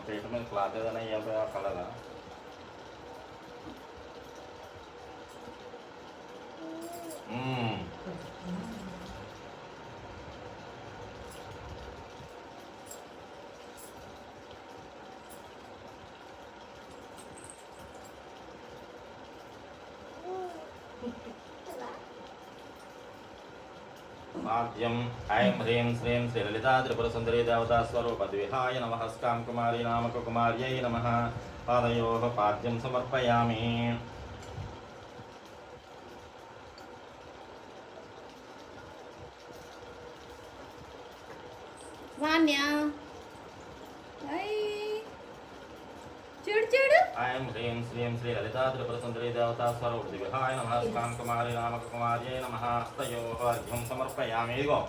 పీట మీద క్లాత్ ఏదైనా ఇవ్వబోయే కలరా आद्यम ऐं ह्रीं श्रीं श्रीललिता त्रिपुरसुन्दरी देवतास्वरूपद्विहाय नमः स्कां कुमारी नामक कुमार्यै नमः पादयोः पाद्यं समर्पयामि वान्या చూడు చూడు ऐं ह्रीं श्रीं श्रीललिता त्रिपुरसुन्दरी देवतास्वरूपद्विहाय नमः स्कां कुमारी नामक कुमार्यै नमः तयोः अर्घ्यं समर्पयामि इदिगो